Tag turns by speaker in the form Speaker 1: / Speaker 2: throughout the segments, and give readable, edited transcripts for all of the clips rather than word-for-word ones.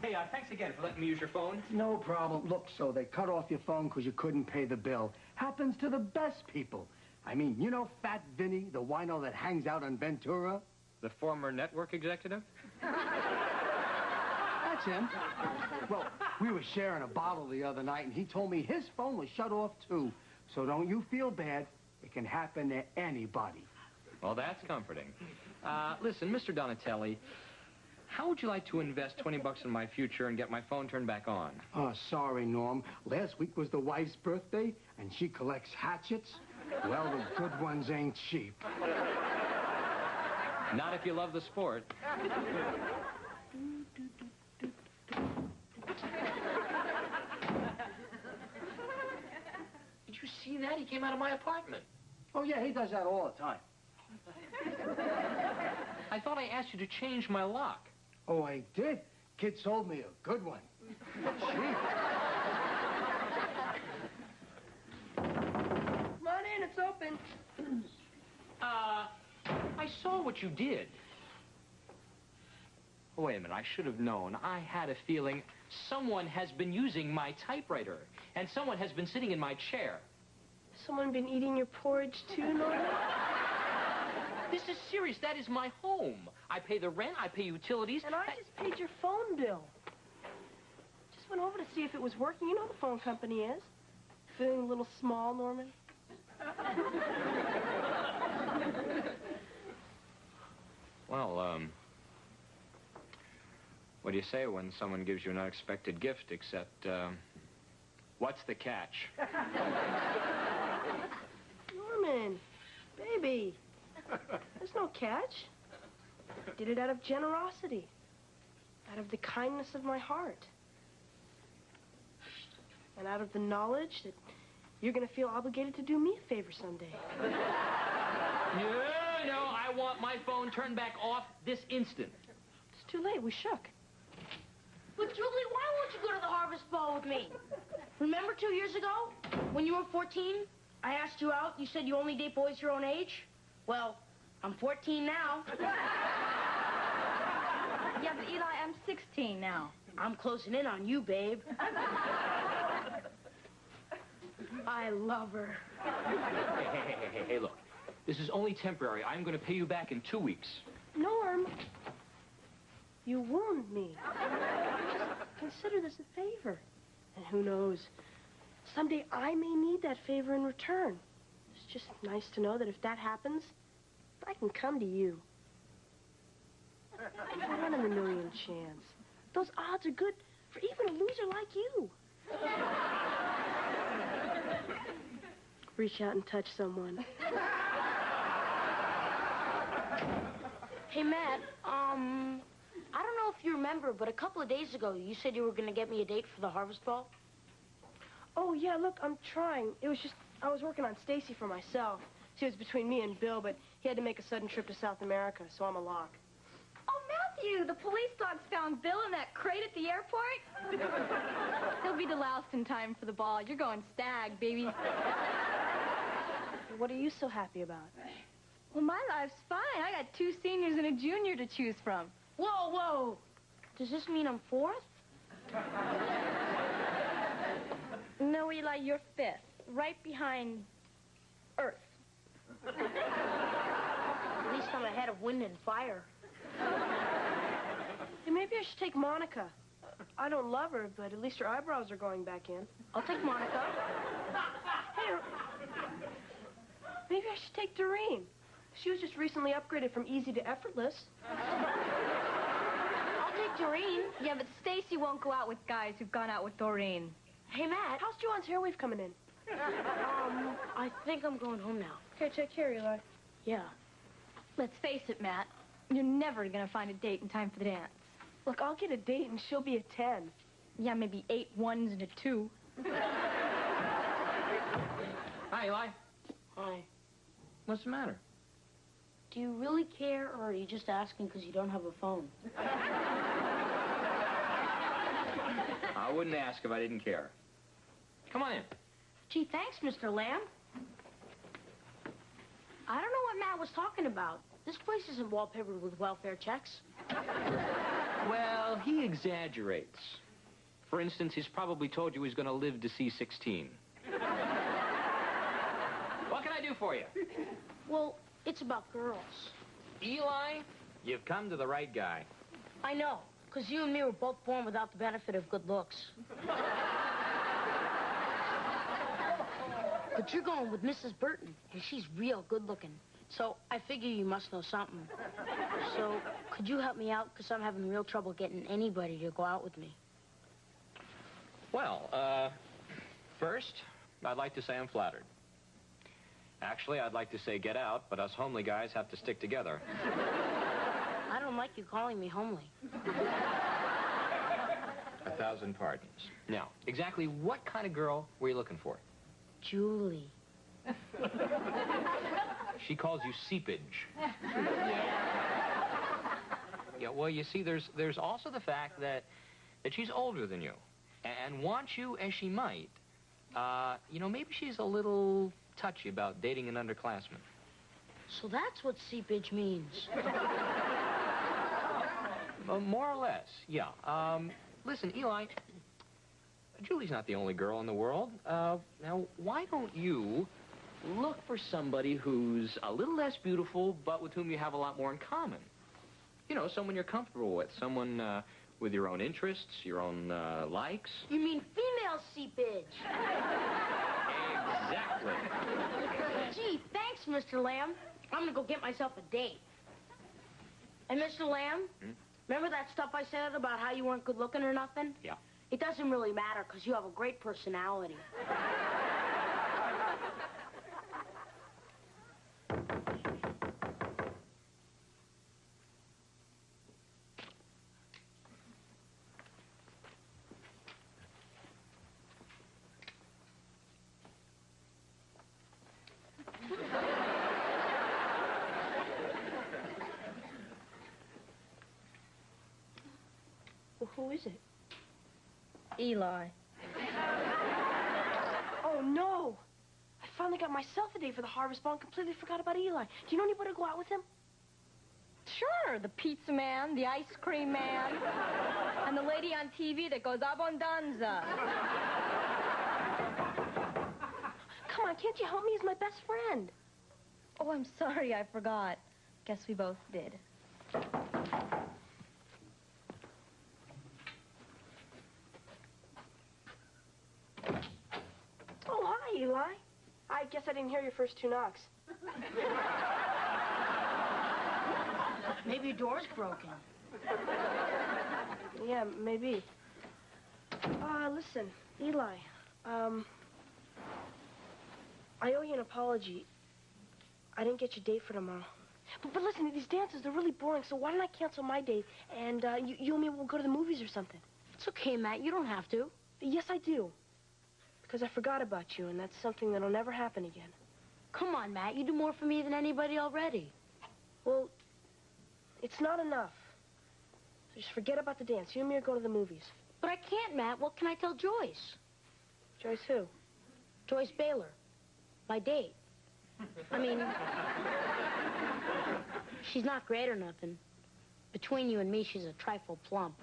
Speaker 1: Hey, thanks again for letting me use your phone.
Speaker 2: No problem. Look, so they cut off your phone because you couldn't pay the bill. Happens to the best people. I mean, you know Fat Vinny, the wino that hangs out on Ventura?
Speaker 1: The former network executive?
Speaker 2: That's him. Well, we were sharing a bottle the other night, and he told me his phone was shut off, too. So don't you feel bad. It can happen to anybody.
Speaker 1: Well, that's comforting. Listen, Mr. Donatelli, how would you like to invest 20 bucks in my future and get my phone turned back on?
Speaker 2: Oh, sorry, Norm. Last week was the wife's birthday, and she collects hatchets. Well, the good ones ain't cheap.
Speaker 1: Not if you love the sport. Did you see that? He came out of my apartment.
Speaker 2: Oh, yeah, he does that all the time.
Speaker 1: I thought I asked you to change my lock.
Speaker 2: Oh, I did? Kid sold me a good one. Cheap.
Speaker 3: Come on in, it's open.
Speaker 1: I saw what you did. Oh, wait a minute, I should have known. I had a feeling someone has been using my typewriter, and someone has been sitting in my chair.
Speaker 3: Someone been eating your porridge too, Norman?
Speaker 1: This is serious. That is my home. I pay the rent, I pay utilities.
Speaker 3: And I just paid your phone bill. Just went over to see if it was working. You know the phone company is. Feeling a little small, Norman?
Speaker 1: Well, what do you say when someone gives you an unexpected gift except, what's the catch?
Speaker 3: Norman, baby, there's no catch. I did it out of generosity, out of the kindness of my heart, and out of the knowledge that you're going to feel obligated to do me a favor someday.
Speaker 1: No, I want my phone turned back off this instant.
Speaker 3: It's too late. We shook.
Speaker 4: But, Julie, why won't you go to the Harvest Ball with me? Remember 2 years ago, when you were 14, I asked you out, you said you only date boys your own age? Well, I'm 14 now.
Speaker 5: Yeah, but Eli, I'm 16 now.
Speaker 4: I'm closing in on you, babe.
Speaker 3: I love her.
Speaker 1: Hey, look. This is only temporary. I'm going to pay you back in 2 weeks.
Speaker 3: Norm, you wound me. Just consider this a favor. And who knows, someday I may need that favor in return. It's just nice to know that if that happens, I can come to you. It's a 1 in a million chance. Those odds are good for even a loser like you. Reach out and touch someone.
Speaker 4: Hey, Matt, I don't know if you remember, but a couple of days ago, you said you were going to get me a date for the Harvest Ball.
Speaker 3: Oh, yeah, look, I'm trying. It was just, I was working on Stacy for myself. She was between me and Bill, but he had to make a sudden trip to South America, so I'm a lock.
Speaker 5: Oh, Matthew, the police dogs found Bill in that crate at the airport. He'll be deloused in time for the ball. You're going stag, baby.
Speaker 3: What are you so happy about?
Speaker 5: Well, my life's fine. I got 2 seniors and a junior to choose from.
Speaker 4: Whoa, whoa. Does this mean I'm 4th?
Speaker 5: No, Eli, you're 5th. Right behind Earth.
Speaker 4: At least I'm ahead of wind and fire.
Speaker 3: Hey, maybe I should take Monica. I don't love her, but at least her eyebrows are going back in.
Speaker 4: I'll take Monica.
Speaker 3: Hey, maybe I should take Doreen. She was just recently upgraded from easy to effortless.
Speaker 4: I'll take Doreen.
Speaker 5: Yeah, but Stacy won't go out with guys who've gone out with Doreen.
Speaker 4: Hey, Matt.
Speaker 3: How's Joanne's hair wave coming in?
Speaker 4: I think I'm going home now.
Speaker 3: Okay, take care, Eli.
Speaker 4: Yeah.
Speaker 5: Let's face it, Matt. You're never going to find a date in time for the dance.
Speaker 3: Look, I'll get a date and she'll be a 10.
Speaker 5: Yeah, maybe 8 1s and a 2.
Speaker 1: Hi, Eli.
Speaker 4: Hi.
Speaker 1: What's the matter?
Speaker 4: Do you really care, or are you just asking because you don't have a phone?
Speaker 1: I wouldn't ask if I didn't care. Come on in.
Speaker 4: Gee, thanks, Mr. Lamb. I don't know what Matt was talking about. This place isn't wallpapered with welfare checks.
Speaker 1: Well, he exaggerates. For instance, he's probably told you he's going to live to see 16. What can I do for you?
Speaker 4: Well, it's about girls.
Speaker 1: Eli, you've come to the right guy.
Speaker 4: I know, because you and me were both born without the benefit of good looks. But you're going with Mrs. Burton, and she's real good looking. So I figure you must know something. So could you help me out? Because I'm having real trouble getting anybody to go out with me.
Speaker 1: Well, first, I'd like to say I'm flattered. Actually, I'd like to say get out, but us homely guys have to stick together.
Speaker 4: I don't like you calling me homely.
Speaker 1: 1,000 pardons. Now, exactly what kind of girl were you looking for?
Speaker 4: Julie.
Speaker 1: She calls you seepage. Yeah, well, you see, there's also the fact that she's older than you. And want you as she might, you know, maybe she's a little touchy about dating an underclassman.
Speaker 4: So that's what seepage means.
Speaker 1: More or less, yeah. Listen, Eli, Julie's not the only girl in the world. Now, why don't you look for somebody who's a little less beautiful, but with whom you have a lot more in common? You know, someone you're comfortable with, someone with your own interests, your own likes.
Speaker 4: You mean female seepage?
Speaker 1: Exactly.
Speaker 4: Gee, thanks, Mr. Lamb. I'm gonna go get myself a date. And Mr. Lamb, remember that stuff I said about how you weren't good looking or nothing?
Speaker 1: Yeah.
Speaker 4: It doesn't really matter because you have a great personality.
Speaker 3: Well, who is it?
Speaker 5: Eli.
Speaker 3: Oh, no. I finally got myself a date for the Harvest Ball and completely forgot about Eli. Do you know anybody to go out with him?
Speaker 5: Sure, the pizza man, the ice cream man, and the lady on TV that goes abundanza.
Speaker 3: Come on, can't you help me? He's my best friend.
Speaker 5: Oh, I'm sorry, I forgot. Guess we both did.
Speaker 3: Oh, hi, Eli. I guess I didn't hear your first two knocks.
Speaker 4: Maybe your door's broken.
Speaker 3: Yeah, maybe. Listen, Eli, I owe you an apology. I didn't get your date for tomorrow. But listen, these dances, they're really boring, so why don't I cancel my date and you and me will go to the movies or something?
Speaker 4: It's okay, Matt. You don't have to.
Speaker 3: Yes, I do. Because I forgot about you, and that's something that'll never happen again.
Speaker 4: Come on, Matt. You do more for me than anybody already.
Speaker 3: Well, it's not enough. So just forget about the dance. You and me are going to the movies.
Speaker 4: But I can't, Matt. What can I tell Joyce?
Speaker 3: Joyce who?
Speaker 4: Joyce Baylor. My date. I mean, she's not great or nothing. Between you and me, she's a trifle plump.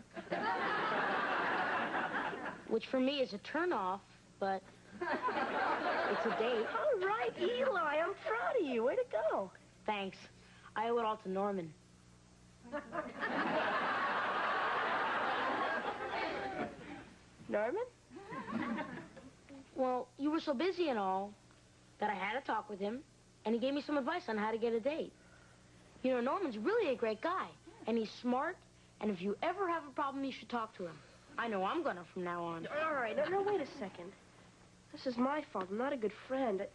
Speaker 4: Which for me is a turnoff, but it's a date.
Speaker 3: All right, Eli, I'm proud of you. Way to go.
Speaker 4: Thanks. I owe it all to Norman.
Speaker 3: Norman?
Speaker 4: Well, you were so busy and all that I had to talk with him, and he gave me some advice on how to get a date. You know, Norman's really a great guy, and he's smart, and if you ever have a problem, you should talk to him. I know I'm gonna from now on.
Speaker 3: All right, no, wait a second. This is my fault. I'm not a good friend. I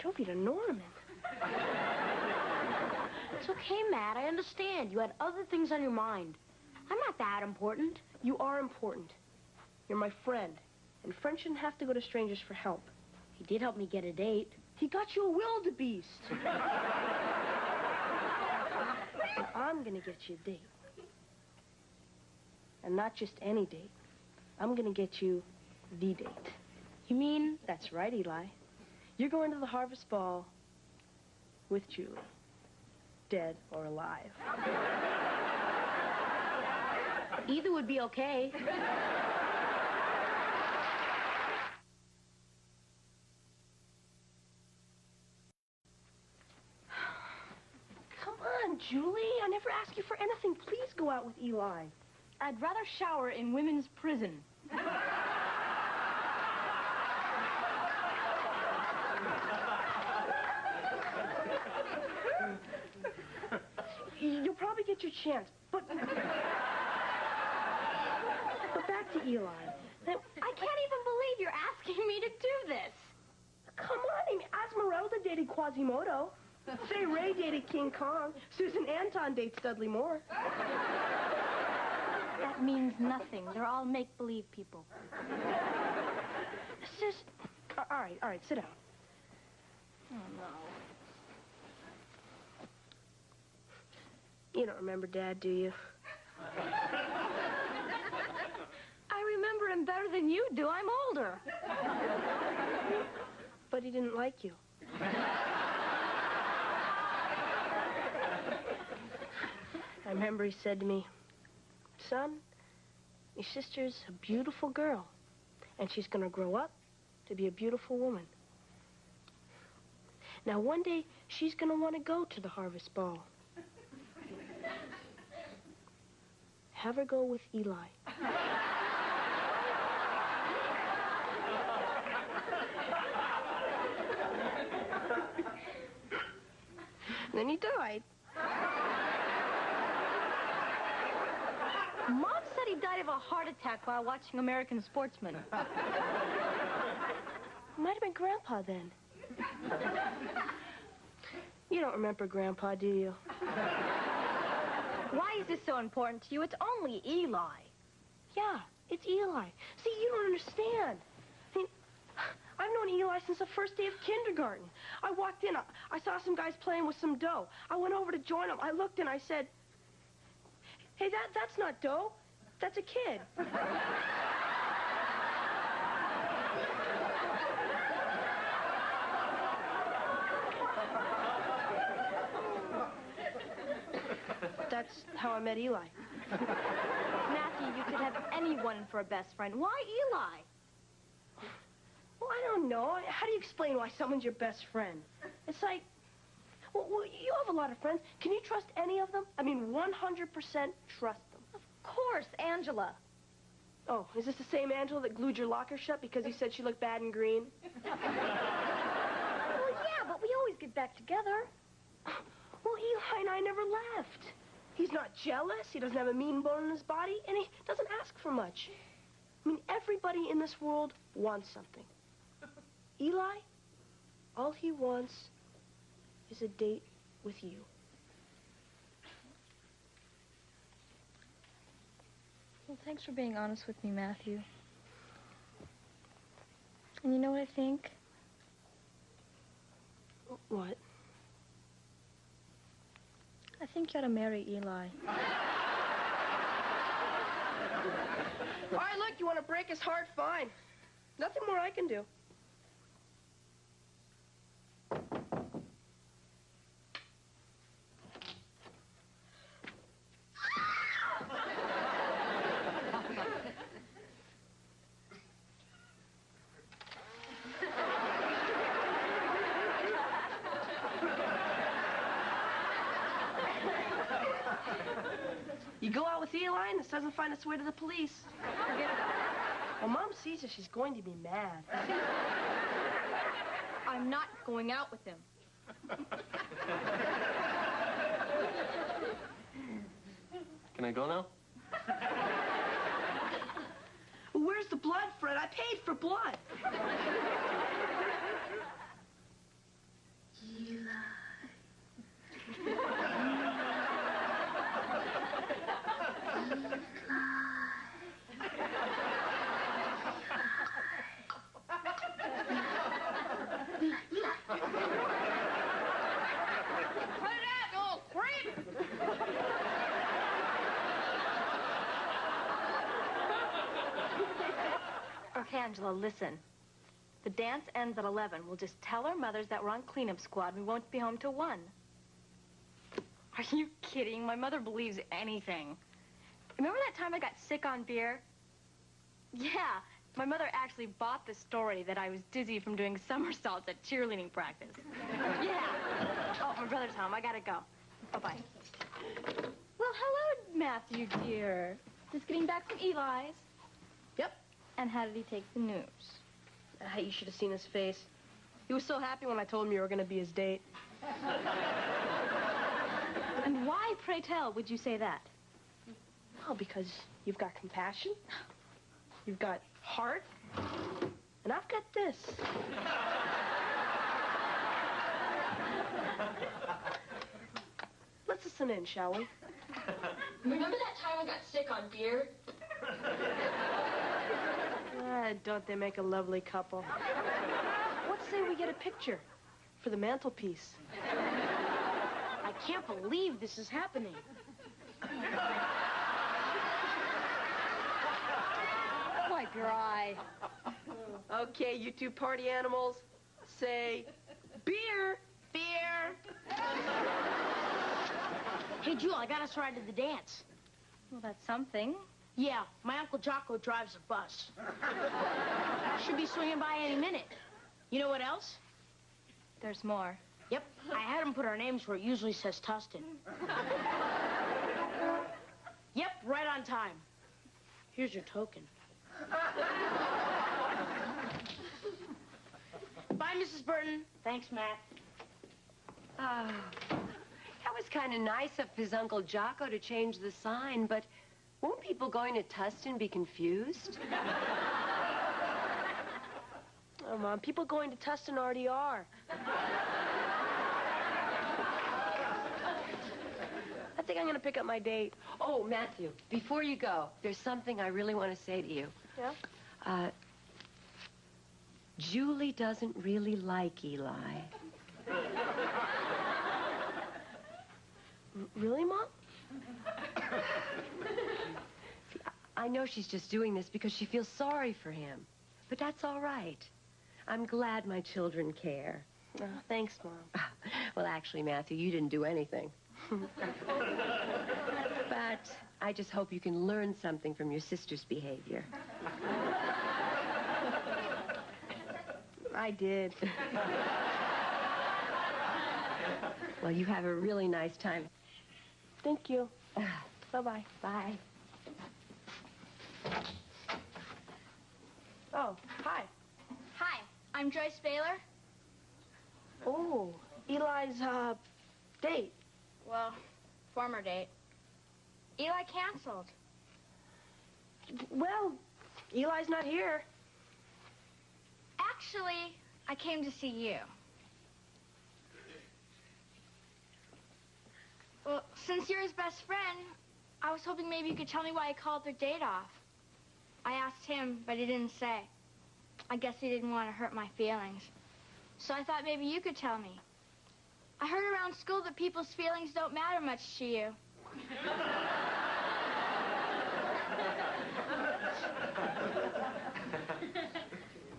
Speaker 3: drove you to Norman.
Speaker 4: It's okay, Matt. I understand. You had other things on your mind. I'm not that important.
Speaker 3: You are important. You're my friend, and friends shouldn't have to go to strangers for help.
Speaker 4: He did help me get a date.
Speaker 3: He got you a wildebeest. And I'm gonna get you a date. And not just any date. I'm gonna get you the date.
Speaker 4: You mean?
Speaker 3: That's right, Eli. You're going to the Harvest Ball with Julie. Dead or alive.
Speaker 4: Either would be okay.
Speaker 3: Come on, Julie. I never asked you for anything. Please go out with Eli.
Speaker 5: I'd rather shower in women's prison.
Speaker 3: You'll probably get your chance, but back to Eli.
Speaker 5: I can't even believe you're asking me to do this.
Speaker 3: Come on, I mean, Esmeralda dated Quasimodo. Fay Ray dated King Kong. Susan Anton dates Dudley Moore.
Speaker 5: That means nothing. They're all make-believe people.
Speaker 3: Sis, all right, sit down.
Speaker 5: Oh, no.
Speaker 3: You don't remember Dad, do you?
Speaker 5: I remember him better than you do. I'm older.
Speaker 3: But he didn't like you. I remember he said to me, son, your sister's a beautiful girl, and she's going to grow up to be a beautiful woman. Now, one day, she's going to want to go to the Harvest Ball. Have her go with Eli. Then he died.
Speaker 5: Mom said he died of a heart attack while watching American Sportsman.
Speaker 3: Might have been Grandpa then. You don't remember Grandpa, do you?
Speaker 5: Why is this so important to you? It's only Eli.
Speaker 3: Yeah, it's Eli. See, you don't understand. I mean, I've known Eli since the first day of kindergarten. I walked in, I saw some guys playing with some dough. I went over to join them. I looked and I said, hey, that's not dough. That's a kid. That's how I met Eli.
Speaker 5: Matthew, you could have anyone for a best friend. Why Eli?
Speaker 3: Well, I don't know. How do you explain why someone's your best friend? It's like, well, you have a lot of friends. Can you trust any of them? I mean, 100% trust them.
Speaker 5: Of course, Angela.
Speaker 3: Oh, is this the same Angela that glued your locker shut because you said she looked bad in green?
Speaker 5: Well, yeah, but we always get back together.
Speaker 3: Well, Eli and I never left. He's not jealous, he doesn't have a mean bone in his body, and he doesn't ask for much. I mean, everybody in this world wants something. Eli, all he wants is a date with you.
Speaker 5: Well, thanks for being honest with me, Matthew. And you know what I think?
Speaker 3: What?
Speaker 5: I think you ought to marry Eli.
Speaker 3: All right, look, you want to break his heart? Fine. Nothing more I can do. You go out with Eli and this doesn't find its way to the police. Well, Mom sees it, she's going to be mad.
Speaker 5: I'm not going out with him.
Speaker 1: Can I go now?
Speaker 3: Where's the blood, Fred? I paid for blood.
Speaker 5: Okay, Angela, listen. The dance ends at 11. We'll just tell our mothers that we're on cleanup squad and we won't be home till 1. Are you kidding? My mother believes anything. Remember that time I got sick on beer? Yeah, my mother actually bought the story that I was dizzy from doing somersaults at cheerleading practice. Yeah. Oh, my brother's home. I gotta go. Bye-bye. Well, hello, Matthew, dear. Just getting back from Eli's.
Speaker 3: Yep.
Speaker 5: And how did he take the news?
Speaker 3: You should have seen his face. He was so happy when I told him you were going to be his date.
Speaker 5: And why, pray tell, would you say that?
Speaker 3: Well, because you've got compassion, you've got heart, and I've got this. Let's listen in, shall we?
Speaker 5: Remember that time I got sick on beer?
Speaker 3: Don't they make a lovely couple? What say we get a picture for the mantelpiece?
Speaker 4: I can't believe this is happening.
Speaker 5: Wipe your eye.
Speaker 3: Okay, you two party animals, say beer.
Speaker 4: Beer. Hey, Jewel, I got us a ride to the dance.
Speaker 5: Well, that's something.
Speaker 4: Yeah, my Uncle Jocko drives a bus. Should be swinging by any minute. You know what else?
Speaker 5: There's more.
Speaker 4: Yep, I had him put our names where it usually says Tustin. Yep, right on time. Here's your token. Bye, Mrs. Burton. Thanks, Matt.
Speaker 6: That was kind of nice of his Uncle Jocko to change the sign, but won't people going to Tustin be confused?
Speaker 3: Oh, Mom, people going to Tustin already are. I think I'm going to pick up my date.
Speaker 6: Oh, Matthew, before you go, there's something I really want to say to you.
Speaker 3: Yeah?
Speaker 6: Julie doesn't really like Eli.
Speaker 3: Really, Mom?
Speaker 6: See, I know she's just doing this because she feels sorry for him. But that's all right. I'm glad my children care.
Speaker 3: Thanks, Mom.
Speaker 6: Well, actually, Matthew, you didn't do anything. But I just hope you can learn something from your sister's behavior.
Speaker 3: I did.
Speaker 6: Well, you have a really nice time.
Speaker 3: Thank you. Bye-bye.
Speaker 6: Bye.
Speaker 3: Oh, hi.
Speaker 5: Hi, I'm Joyce Baylor.
Speaker 3: Oh, Eli's, date.
Speaker 5: Well, former date. Eli canceled.
Speaker 3: Well, Eli's not here.
Speaker 5: Actually, I came to see you. Well, since you're his best friend, I was hoping maybe you could tell me why he called their date off. I asked him, but he didn't say. I guess he didn't want to hurt my feelings. So I thought maybe you could tell me. I heard around school that people's feelings don't matter much to you.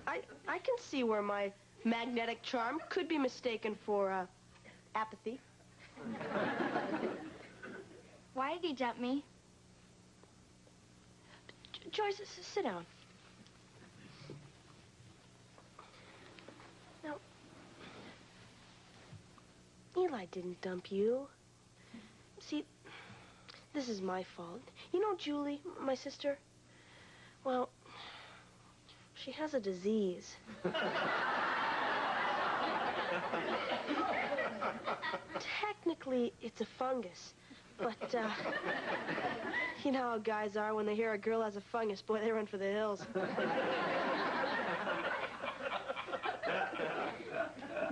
Speaker 3: I can see where my magnetic charm could be mistaken for, apathy.
Speaker 5: Why did he dump me?
Speaker 3: Joyce, sit down. Now, Eli didn't dump you. See, this is my fault. You know Julie, my sister? Well, she has a disease. Technically, it's a fungus. But, you know how guys are when they hear a girl has a fungus. Boy, they run for the hills.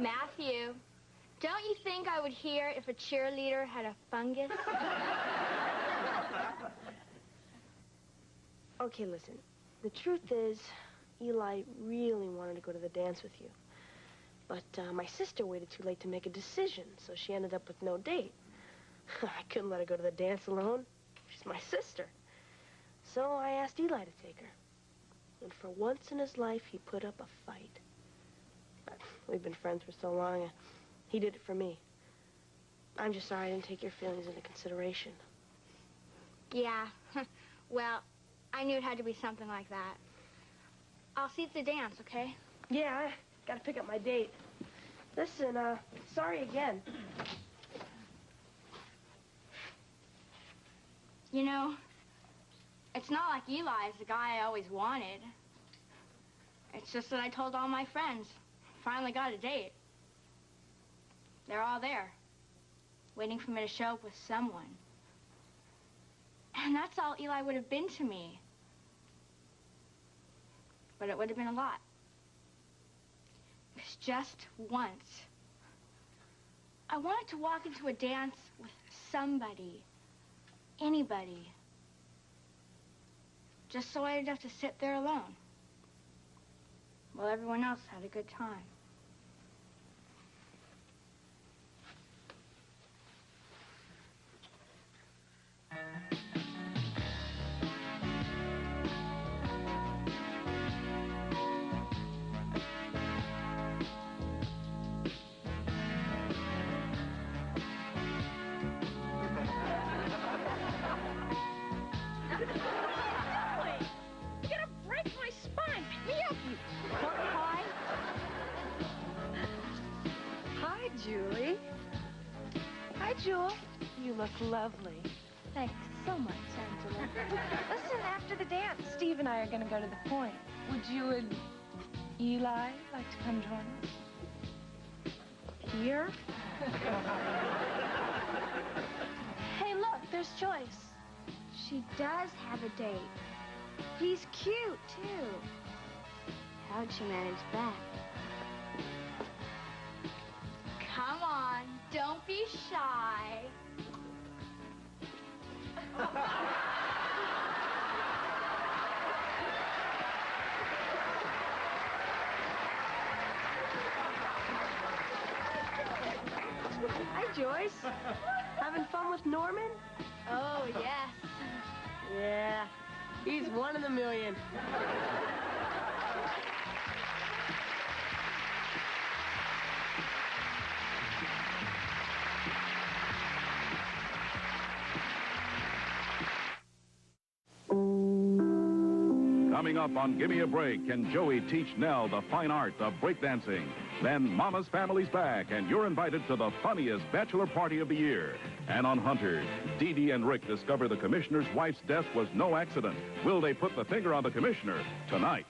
Speaker 5: Matthew, don't you think I would hear if a cheerleader had a fungus?
Speaker 3: Okay, listen. The truth is, Eli really wanted to go to the dance with you. But my sister waited too late to make a decision, so she ended up with no date. I couldn't let her go to the dance alone. She's my sister. So I asked Eli to take her. And for once in his life, he put up a fight. But we've been friends for so long, he did it for me. I'm just sorry I didn't take your feelings into consideration.
Speaker 5: Yeah.
Speaker 7: Well, I knew it had to be something like that. I'll see you at the dance, okay?
Speaker 3: Yeah, I gotta pick up my date. Listen, sorry again.
Speaker 7: You know, it's not like Eli is the guy I always wanted. It's just that I told all my friends. Finally got a date. They're all there, waiting for me to show up with someone. And that's all Eli would have been to me. But it would have been a lot. Because just once, I wanted to walk into a dance with somebody, anybody, just so I didn't have to sit there alone while everyone else had a good time.
Speaker 6: Hi, Julie. Hi, Jewel. You look lovely.
Speaker 5: Thanks so much, Angela.
Speaker 6: Listen, after the dance, Steve and I are going to go to the point. Would you and Eli like to come join us? Here?
Speaker 7: Hey, look, there's Joyce. She does have a date. He's cute, too. How'd she manage that? Come on, don't be shy.
Speaker 3: Hi, Joyce. Having fun with Norman?
Speaker 7: Oh, yes.
Speaker 3: Yeah, he's one in a million.
Speaker 8: Coming up on Gimme a Break, can Joey teach Nell the fine art of breakdancing? Then Mama's Family's back, and you're invited to the funniest bachelor party of the year. And on Hunter, Dee Dee and Rick discover the commissioner's wife's death was no accident. Will they put the finger on the commissioner tonight?